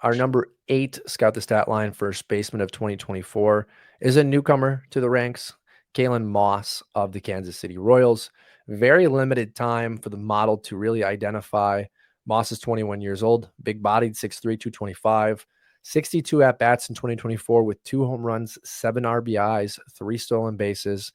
Our number 8 Scout the Stat Line first baseman of 2024 is a newcomer to the ranks, Callan Moss of the Kansas City Royals. Very limited time for the model to really identify. Moss is 21 years old, big-bodied, 6'3", 225, 62 at-bats in 2024 with 2 home runs, 7 RBIs, 3 stolen bases,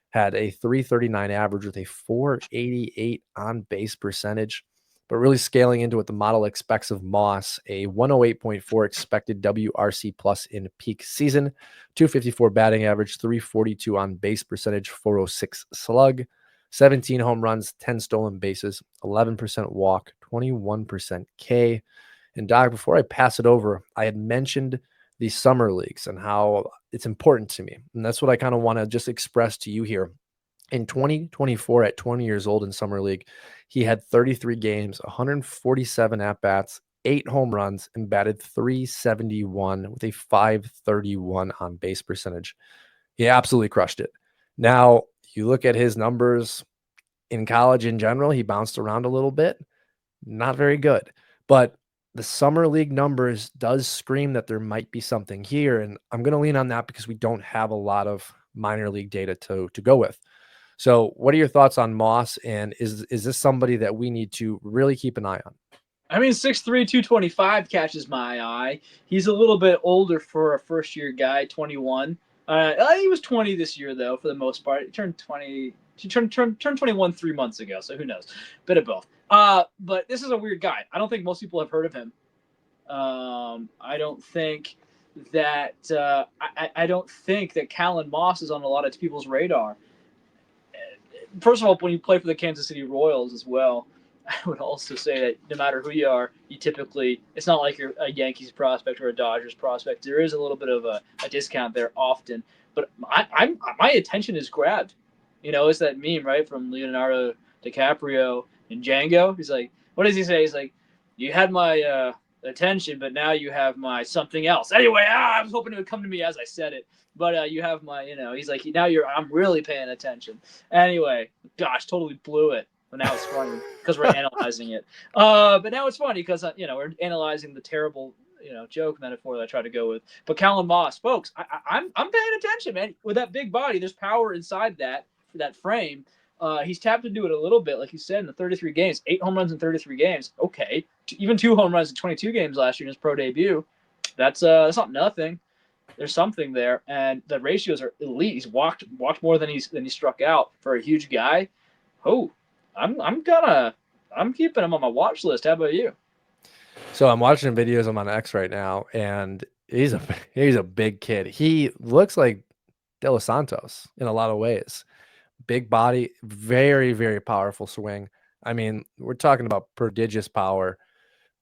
had a 339 average with a 488 on-base percentage. But really scaling into what the model expects of Moss, a 108.4 expected WRC plus in peak season, 254 batting average, 342 on base percentage, 406 slug, 17 home runs, 10 stolen bases, 11% walk, 21% K. And Doc, before I pass it over, I had mentioned the summer leagues and how it's important to me. And that's what I kind of want to just express to you here. In 2024, at 20 years old in summer league, he had 33 games, 147 at-bats, 8 home runs, and batted .371 with a .531 on base percentage. He absolutely crushed it. Now, you look at his numbers in college in general, he bounced around a little bit. Not very good. But the summer league numbers does scream that there might be something here. And I'm going to lean on that because we don't have a lot of minor league data to go with. So what are your thoughts on Moss? And is this somebody that we need to really keep an eye on? I mean, 6'3", 225 catches my eye. He's a little bit older for a first-year guy, 21. He was 20 this year, though, for the most part. He turned 20. He turned 21 3 months ago, so who knows? Bit of both. But this is a weird guy. I don't think most people have heard of him. I don't think that I don't think that Callan Moss is on a lot of people's radar. First of all, when you play for the Kansas City Royals as well, I would also say that no matter who you are, you typically, it's not like you're a Yankees prospect or a Dodgers prospect. There is a little bit of a discount there often. But my attention is grabbed. You know, it's that meme, right, from Leonardo DiCaprio in Django. He's like, what does he say? He's like, you had my attention, but now you have my something else. Anyway, I was hoping it would come to me as I said it. But you have my, he's like, now I'm really paying attention. Anyway, gosh, totally blew it. But now it's funny because we're analyzing it. But now it's funny because, we're analyzing the terrible, joke metaphor that I try to go with. But Callan Moss, folks, I'm paying attention, man. With that big body, there's power inside that frame. He's tapped into it a little bit, like you said, in the 33 games. 8 home runs in 33 games. Okay. Even 2 home runs in 22 games last year in his pro debut. That's not nothing. There's something there, and the ratios are elite. He's walked more than he struck out for a huge guy. Oh, I'm keeping him on my watch list. How about you? So I'm watching videos. I'm on X right now, and he's a big kid. He looks like De Los Santos in a lot of ways. Big body, very, very powerful swing. I mean, we're talking about prodigious power.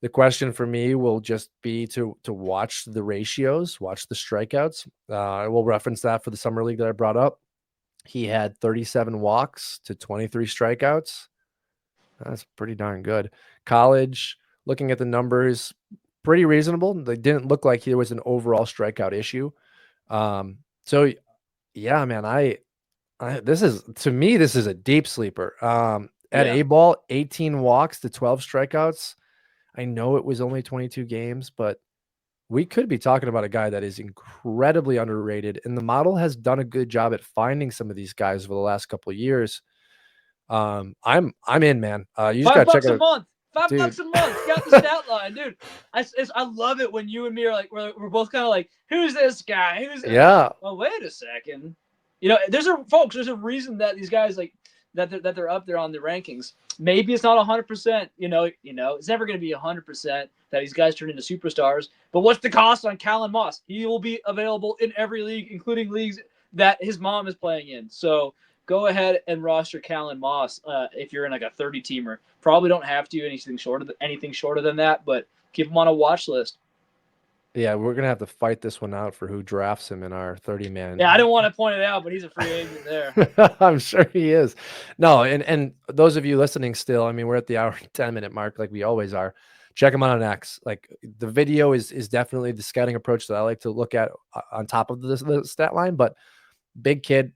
The question for me will just be to watch the ratios, watch the strikeouts. I will reference that for the summer league that I brought up. He had 37 walks to 23 strikeouts. That's pretty darn good. College, looking at the numbers, pretty reasonable. They didn't look like there was an overall strikeout issue. So yeah, man, this is, to me, this is a deep sleeper. At Yeah. A-ball, 18 walks to 12 strikeouts. I know it was only 22 games, but we could be talking about a guy that is incredibly underrated, and the model has done a good job at finding some of these guys over the last couple of years. I'm in, man. You just Five gotta check bucks a out, month. Five dude. bucks a month. Got the stat line, dude. I love it when you and me are like we're both kind of like, who's this guy? Who's this? Yeah, Oh, wait a second. There's a reason that these guys like that they're up there on the rankings. Maybe it's not 100%. It's never going to be 100% that these guys turn into superstars. But what's the cost on Callan Moss? He will be available in every league, including leagues that his mom is playing in. So go ahead and roster Callan Moss if you're in like a 30 teamer. Probably don't have to anything shorter than that, but keep him on a watch list. yeah, we're gonna have to fight this one out for who drafts him in our Yeah, I 30-man. didn't want to point it out, but he's a free agent there. I'm sure he is. No, and those of you listening still, I mean, we're at the hour and 10-minute mark, like we always are. Check him out on X. Like, the video is definitely the scouting approach that I like to look at on top of the stat line. But big kid,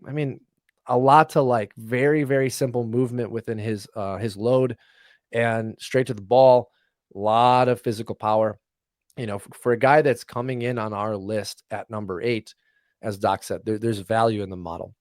I mean, a lot to like. Very, very simple movement within his load and straight to the ball. A lot of physical power. For a guy that's coming in on our list at number 8, as Doc said, there's value in the model.